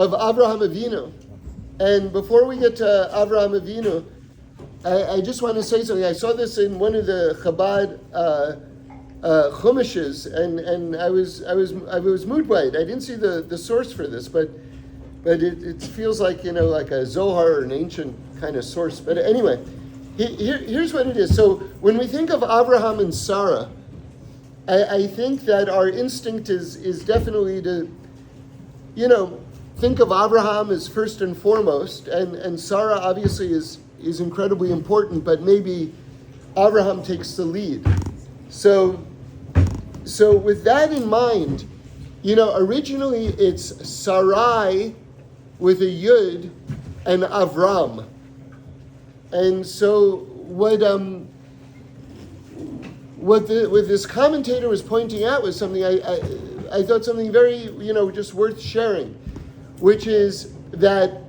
of Avraham Avinu. And before we get to Avraham Avinu, I just want to say something. I saw this in one of the Chabad Chumashes, and I was moved by it. I didn't see the source for this, but it feels like, like a Zohar or an ancient kind of source. But anyway, here's what it is. So when we think of Abraham and Sarah, I think that our instinct is definitely to, think of Abraham as first and foremost, and Sarah obviously is incredibly important, but maybe Abraham takes the lead. So with that in mind, originally it's Sarai with a Yud and Avram. And so what this commentator was pointing out was something I thought something very, just worth sharing, which is that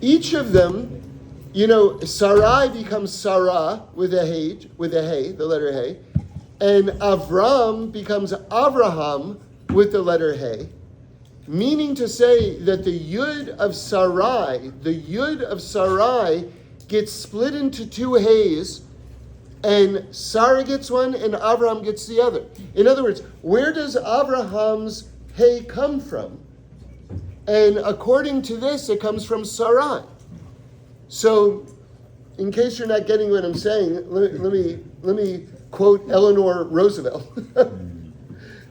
each of them, Sarai becomes Sarah with a hey, the letter hey, and Avram becomes Avraham with the letter hey, meaning to say that the Yud of Sarai gets split into two heys, and Sarah gets one and Avraham gets the other. In other words, where does Abraham's hey come from? And according to this, it comes from Sarai. So, in case you're not getting what I'm saying, let me quote Eleanor Roosevelt.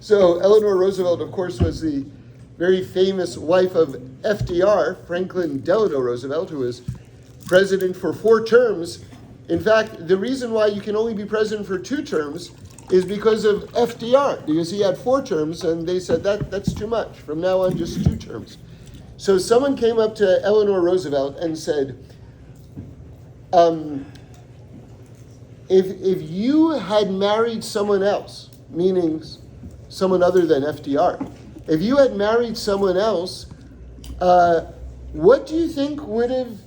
So Eleanor Roosevelt, of course, was the very famous wife of FDR, Franklin Delano Roosevelt, who was president for 4 terms. In fact, the reason why you can only be president for 2 terms is because of FDR, because he had 4 terms, and they said that's too much. From now on, just 2 terms. So someone came up to Eleanor Roosevelt and said, if you had married someone else, meaning someone other than FDR, if you had married someone else, what do you think would have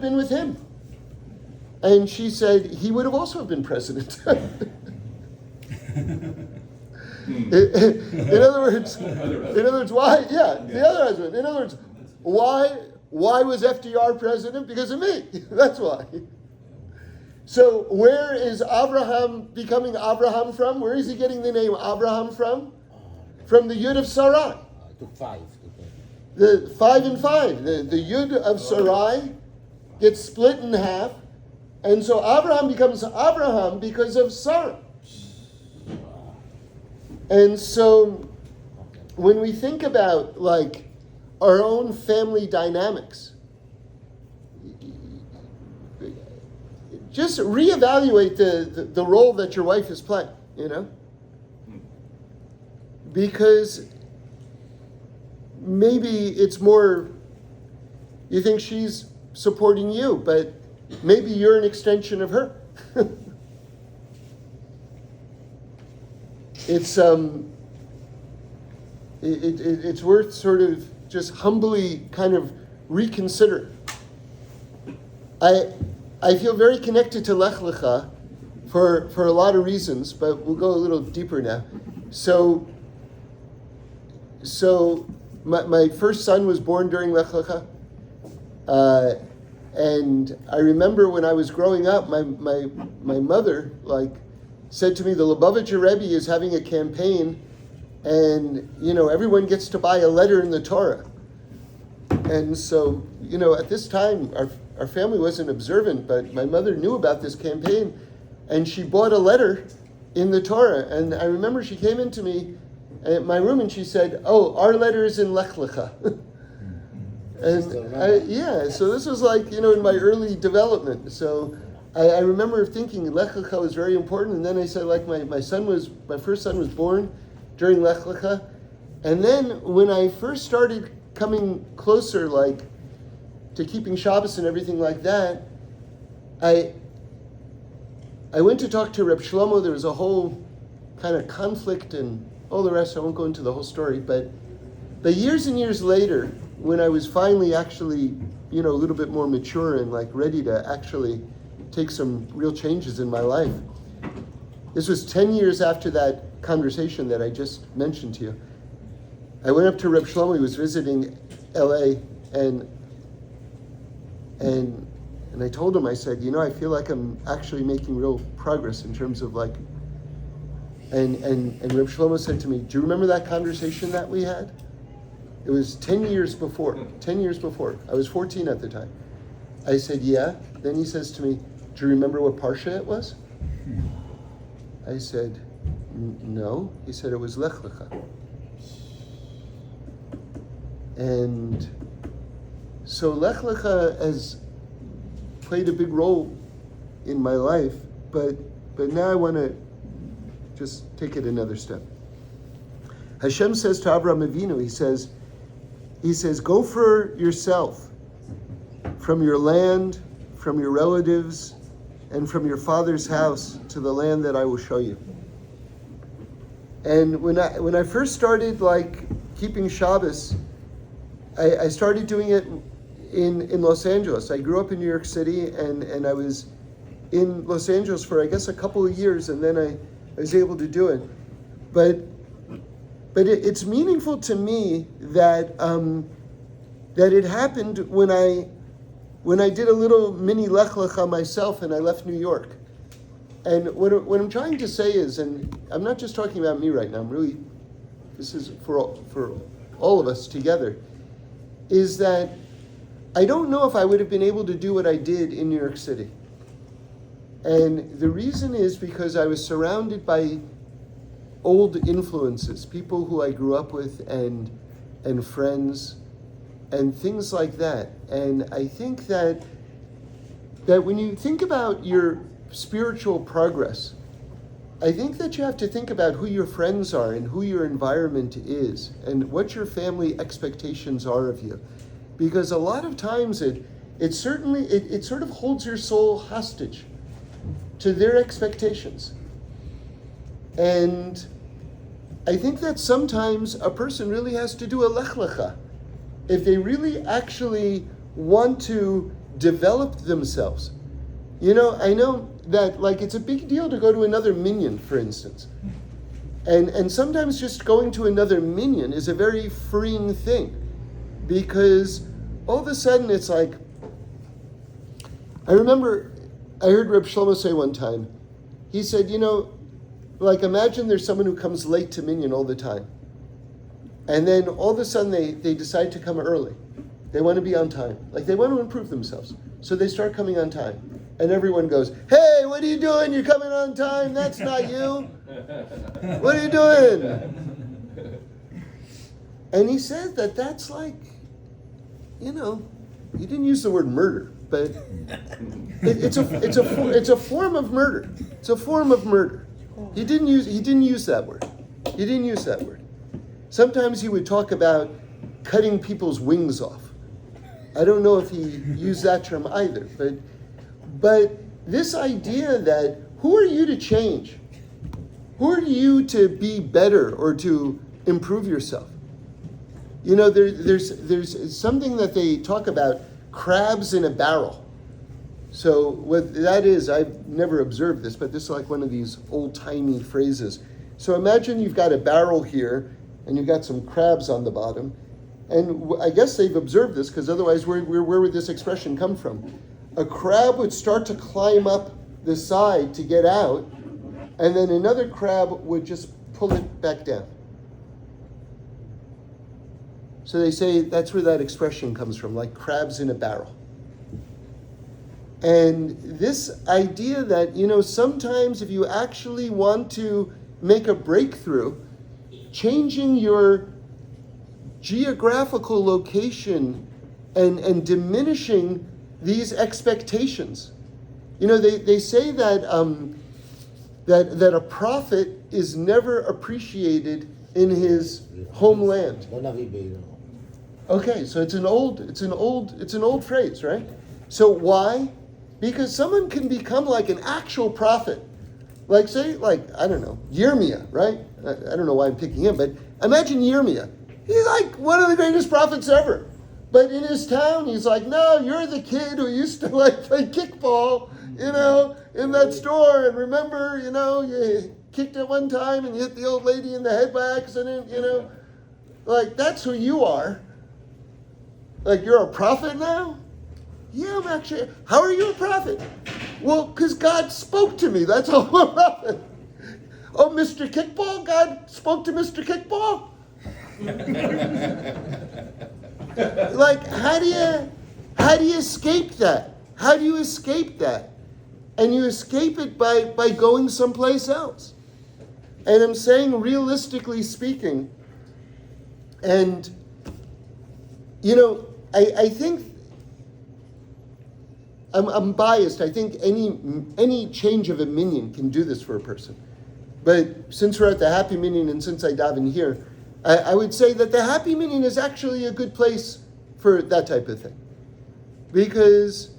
been with him? And she said, he would have also been president. In other words, why? Yeah, the other husband. In other words, why was FDR president? Because of me. That's why. So where is Abraham becoming Abraham from? Where is he getting the name Abraham from? From the Yud of Sarai. To 5. The 5 and 5. The Yud of Sarai gets split in half. And so Abraham becomes Abraham because of Sarah. And so when we think about like our own family dynamics, just reevaluate the role that your wife is playing, because maybe it's more, you think she's supporting you, but maybe you're an extension of her. It's worth sort of just humbly kind of reconsider. I feel very connected to LECHA for a lot of reasons, but we'll go a little deeper now. So my first son was born during LECHA. And I remember when I was growing up, my mother said to me, the Lubavitcher Rebbe is having a campaign, and everyone gets to buy a letter in the Torah. And so at this time our family wasn't observant, but my mother knew about this campaign, and she bought a letter in the Torah. And I remember she came into me at my room and she said, "Oh, our letter is in LECHA." And so this was in my early development. So I remember thinking LECHA was very important. And then I said, my first son was born during LECHA. And then when I first started coming closer, to keeping Shabbos and everything like that, I went to talk to Reb Shlomo. There was a whole kind of conflict and all the rest. I won't go into the whole story, but years and years later, when I was finally actually, a little bit more mature and ready to actually take some real changes in my life. This was 10 years after that conversation that I just mentioned to you. I went up to Reb Shlomo. He was visiting L.A. and I told him, I said, I feel like I'm actually making real progress in terms of like. And Reb Shlomo said to me, "Do you remember that conversation that we had? It was 10 years before. 10 years before. I was 14 at the time." I said, "Yeah." Then he says to me, "Do you remember what parsha it was?" I said, "No." He said, "It was LECHA." And so LECHA has played a big role in my life, but now I want to just take it another step. Hashem says to Avraham Avinu, he says, "Go for yourself from your land, from your relatives, and from your father's house to the land that I will show you." And when I first started like keeping Shabbos, I started doing it in Los Angeles. I grew up in New York City, and I was in Los Angeles for I guess a couple of years, and then I was able to do it. But it's meaningful to me that it happened when I did a little mini Lech Lecha myself, and I left New York. And what I'm trying to say is, and I'm not just talking about me right now, this is for all of us together, is that I don't know if I would have been able to do what I did in New York City. And the reason is because I was surrounded by old influences, people who I grew up with and friends and things like that. And I think that when you think about your spiritual progress, I think that you have to think about who your friends are and who your environment is and what your family expectations are of you. Because a lot of times it sort of holds your soul hostage to their expectations. And I think that sometimes a person really has to do a Lech Lecha if they really actually want to develop themselves. I know that like it's a big deal to go to another minyan, for instance. And sometimes just going to another minyan is a very freeing thing, because all of a sudden it's like, I remember I heard Reb Shlomo say one time, he said, like imagine there's someone who comes late to minyan all the time. And then all of a sudden they decide to come early. They want to be on time. Like they want to improve themselves. So they start coming on time. And everyone goes, "Hey, what are you doing? You're coming on time. That's not you. What are you doing?" And he said that's like, he didn't use the word murder, but it's a form of murder. It's a form of murder. He didn't use that word. He didn't use that word. Sometimes he would talk about cutting people's wings off. I don't know if he used that term either, but this idea that who are you to change? Who are you to be better or to improve yourself? There's something that they talk about, crabs in a barrel. So what that is, I've never observed this, but this is like one of these old-timey phrases. So imagine you've got a barrel here, and you've got some crabs on the bottom. And I guess they've observed this, because otherwise where would this expression come from? A crab would start to climb up the side to get out, and then another crab would just pull it back down. So they say that's where that expression comes from, like crabs in a barrel. And this idea that, sometimes if you actually want to make a breakthrough, changing your geographical location and diminishing these expectations. They say that that a prophet is never appreciated in his homeland. Okay, so it's an old phrase, right? So why? Because someone can become like an actual prophet. Like I don't know, Yirmiyah, right? I don't know why I'm picking him, but imagine Yirmiyah. He's like one of the greatest prophets ever. But in his town, he's like, "No, you're the kid who used to play kickball, in that store. And remember, you kicked it one time and you hit the old lady in the head by accident, Like, that's who you are. Like, you're a prophet now? Yeah, I'm actually. How are you a prophet? Well, because God spoke to me. That's how I'm a prophet. Oh, Mr. Kickball? God spoke to Mr. Kickball? Like, how do you escape that? How do you escape that? And you escape it by going someplace else. And I'm saying, realistically speaking, and, I think, I'm biased. I think any change of opinion can do this for a person. But since we're at the happy minyan and since I daven here, I would say that the happy minyan is actually a good place for that type of thing. Because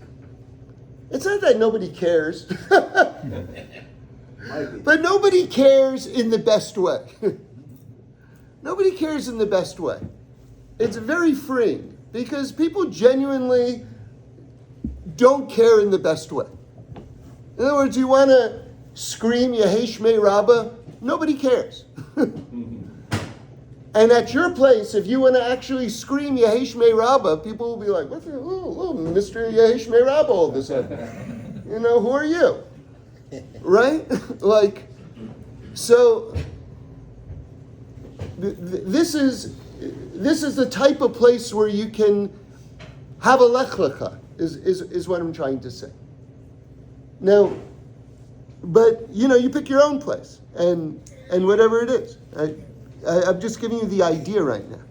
it's not that nobody cares, but nobody cares in the best way. Nobody cares in the best way. It's very freeing because people genuinely don't care in the best way. In other words, you want to scream Yehei Shmei Rabbah, nobody cares. And at your place, if you want to actually scream Yehei Shmei Rabbah, people will be like, "What's Mr. Yehei Shmei Rabbah all of a sudden? Who are you?" Right? Like, so this is the type of place where you can have a LECHA, is what I'm trying to say. Now, but you pick your own place and whatever it is. I'm just giving you the idea right now.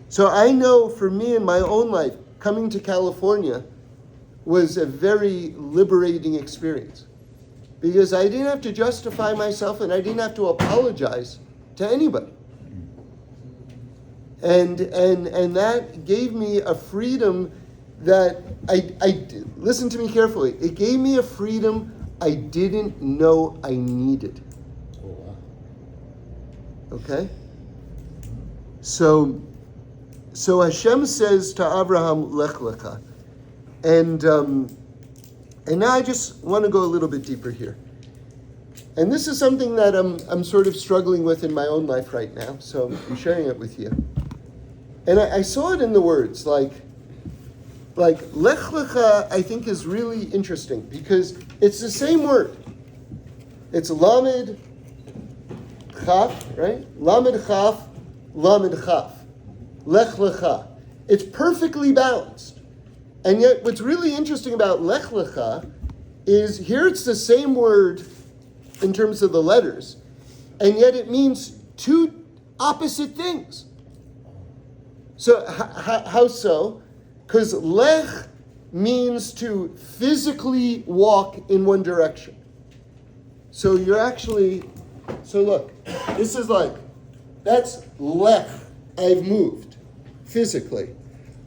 So I know for me in my own life, coming to California was a very liberating experience because I didn't have to justify myself and I didn't have to apologize to anybody. And that gave me a freedom that I listen to me carefully. It gave me a freedom I didn't know I needed. Okay? So Hashem says to Abraham, Lech Lecha. And now I just want to go a little bit deeper here. And this is something that I'm sort of struggling with in my own life right now, so I'm sharing it with you. And I saw it in the words, like Lech Lecha, I think is really interesting because it's the same word. It's Lamed Chaf, right? Lamed Chaf, Lamed Chaf. Lech Lecha. It's perfectly balanced. And yet what's really interesting about Lech Lecha is here it's the same word in terms of the letters, and yet it means two opposite things. So how so? Because Lech means to physically walk in one direction. So look, this is like, that's Lech, I've moved physically.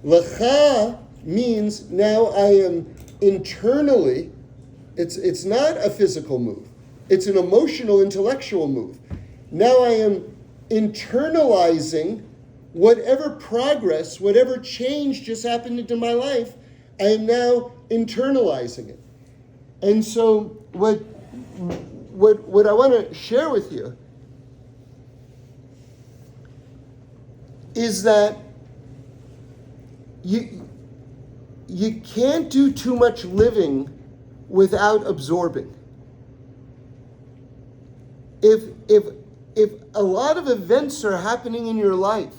Lecha means now I am internally, it's not a physical move, it's an emotional, intellectual move. Now I am internalizing whatever progress, whatever change just happened into my life, I am now internalizing it. And so what I want to share with you is that you can't do too much living without absorbing. If a lot of events are happening in your life,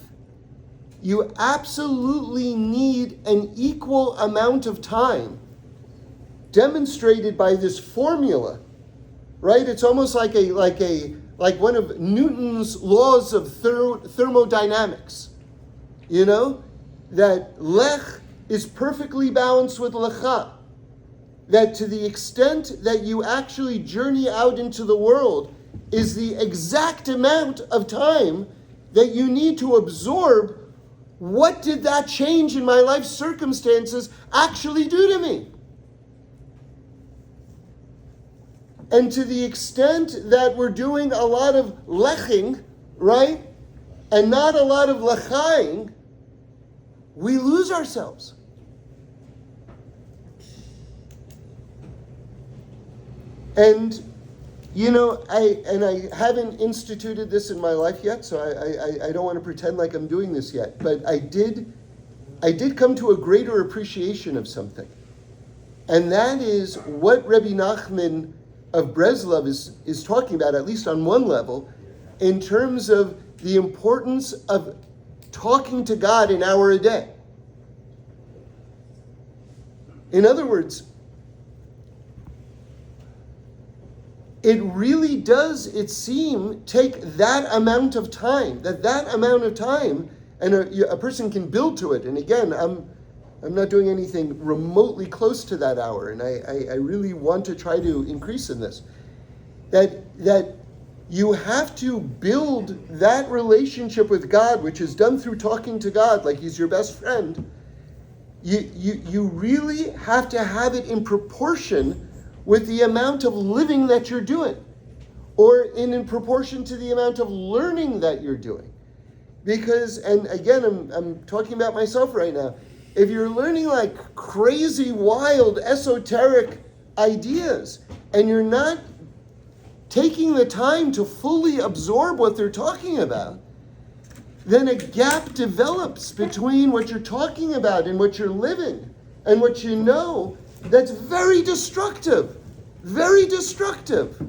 you absolutely need an equal amount of time demonstrated by this formula, right? It's almost like one of Newton's laws of thermodynamics, that Lech is perfectly balanced with Lecha. That to the extent that you actually journey out into the world is the exact amount of time that you need to absorb what did that change in my life circumstances actually do to me. And to the extent that we're doing a lot of leching, right, and not a lot of lechaing, we lose ourselves. And I haven't instituted this in my life yet, so I don't want to pretend like I'm doing this yet. But I did come to a greater appreciation of something, and that is what Rebbe Nachman of Breslov is talking about, at least on one level, in terms of the importance of talking to God an hour a day. In other words, it really does, it seems, take that amount of time, and a person can build to it. And again, I'm not doing anything remotely close to that hour, and I really want to try to increase in this. That you have to build that relationship with God, which is done through talking to God like He's your best friend. You really have to have it in proportion with the amount of living that you're doing, or in proportion to the amount of learning that you're doing. Because, and again, I'm talking about myself right now, if you're learning like crazy, wild, esoteric ideas, and you're not taking the time to fully absorb what they're talking about, then a gap develops between what you're talking about and what you're living and what you know. That's very destructive. Very destructive.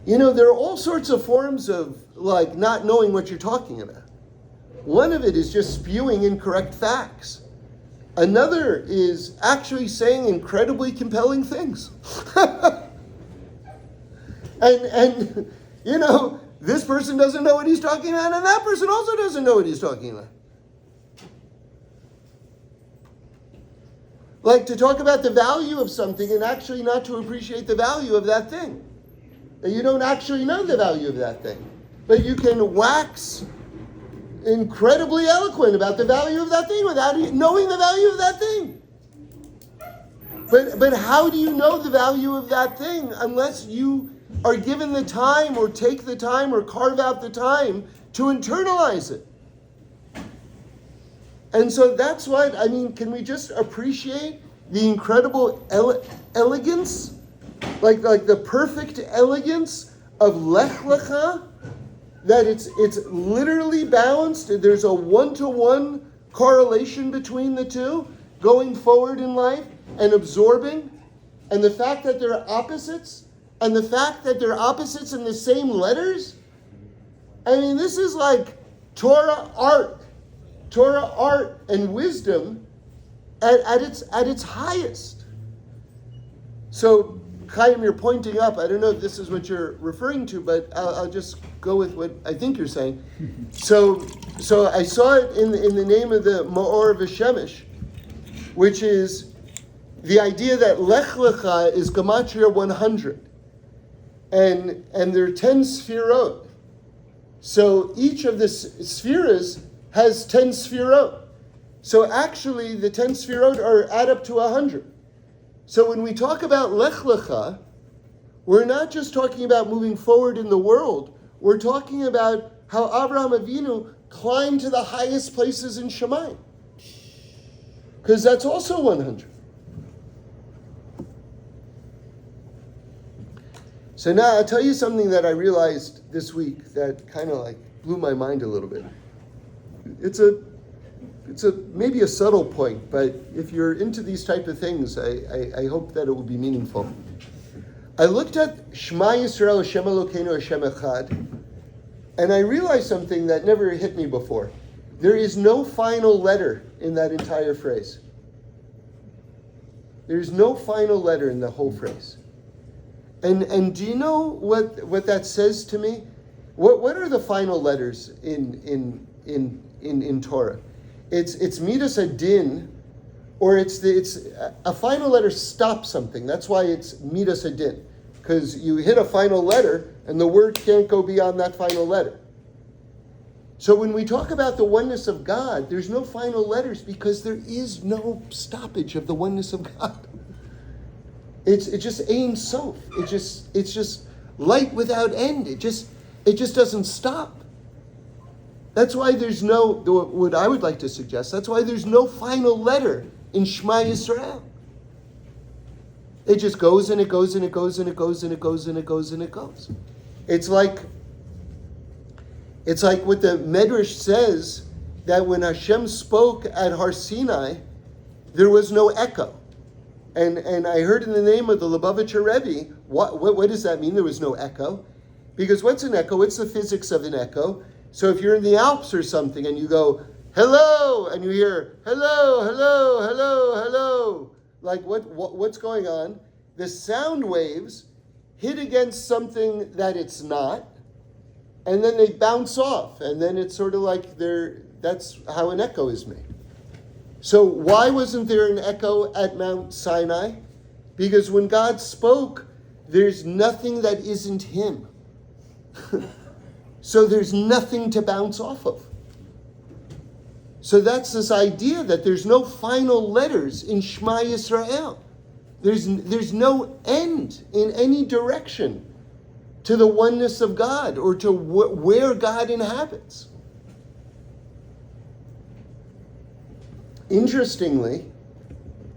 There are all sorts of forms of like not knowing what you're talking about. One of it is just spewing incorrect facts. Another is actually saying incredibly compelling things. and this person doesn't know what he's talking about, and that person also doesn't know what he's talking about. Like to talk about the value of something and actually not to appreciate the value of that thing. And you don't actually know the value of that thing. But you can wax incredibly eloquent about the value of that thing without knowing the value of that thing. But how do you know the value of that thing unless you are given the time or take the time or carve out the time to internalize it? And so that's what, can we just appreciate the incredible elegance, like the perfect elegance of LECHA, that it's literally balanced. There's a one-to-one correlation between the two, going forward in life and absorbing, and the fact that they're opposites, and the fact that they're opposites in the same letters. This is like Torah art and wisdom at its highest. So, Chaim, you're pointing up. I don't know if this is what you're referring to, but I'll just go with what I think you're saying. So I saw it in the name of the Ma'or V'Shemesh, which is the idea that Lech Lecha is Gematria 100, and there are 10 Sfirot. So each of the spheres has 10 Sfirot. So actually, the 10 Sfirot add up to 100. So when we talk about Lech Lecha, we're not just talking about moving forward in the world. We're talking about how Avraham Avinu climbed to the highest places in Shemayim. Because that's also 100. So now I'll tell you something that I realized this week that kind of like blew my mind a little bit. It's maybe a subtle point, but if you're into these type of things, I hope that it will be meaningful. I looked at Shema Yisrael Hashem Elokeinu Hashem Echad, and I realized something that never hit me before. There is no final letter in that entire phrase. There's no final letter in the whole phrase. And do you know what that says to me? What are the final letters in Torah? It's midas adin, or it's a final letter stops something. That's why it's midas adin, because you hit a final letter and the word can't go beyond that final letter. So when we talk about the oneness of God, there's no final letters because there is no stoppage of the oneness of God. It's just Ein Sof. It's just light without end. It just doesn't stop. That's why there's no, what I would like to suggest, that's why there's no final letter in Shema Yisrael. It just goes and it goes and it goes and it goes and it goes and it goes and it goes. It's like what the Medrash says, that when Hashem spoke at Har Sinai, there was no echo. And I heard in the name of the Lubavitcher Rebbe, what does that mean, there was no echo? Because what's an echo? It's the physics of an echo. So if you're in the Alps or something and you go, hello, and you hear, hello, hello, hello, hello, like what's going on? The sound waves hit against something that it's not, and then they bounce off, and then it's sort of like that's how an echo is made. So why wasn't there an echo at Mount Sinai? Because when God spoke, there's nothing that isn't him. So there's nothing to bounce off of. So that's this idea that there's no final letters in Shema Yisrael. There's no end in any direction to the oneness of God or to where God inhabits. Interestingly,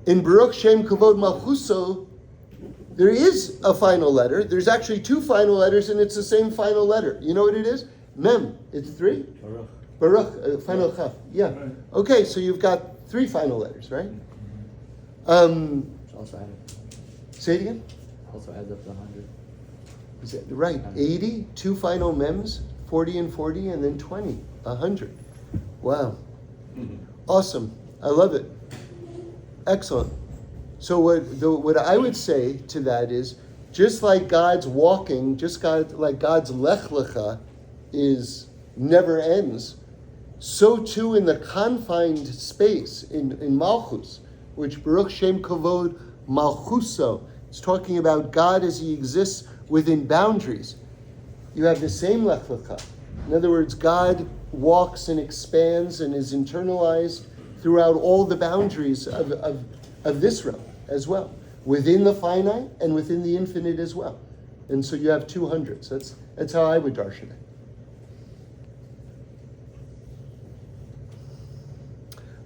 in Baruch Shem Kavod Malchuso, there is a final letter. There's actually two final letters, and it's the same final letter. You know what it is? Mem. It's three? Baruch. Final Chaf. Yeah. Okay, so you've got three final letters, right? Also added. Say it again? Also adds up to 100. Is that right? 80, two final mems, 40 and 40, and then 20, 100. Wow. Awesome. I love it. Excellent. So what I would say to that is, just like God's walking, like God's Lech Lecha is never ends, so too in the confined space in Malchus, which Baruch Shem Kavod Malchuso, it's talking about God as he exists within boundaries. You have the same Lech Lecha. In other words, God walks and expands and is internalized throughout all the boundaries of this realm as well, within the finite and within the infinite as well. And so you have 200. So that's how I would darshan it.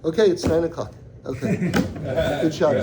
Okay, it's 9:00. Okay. Good shot.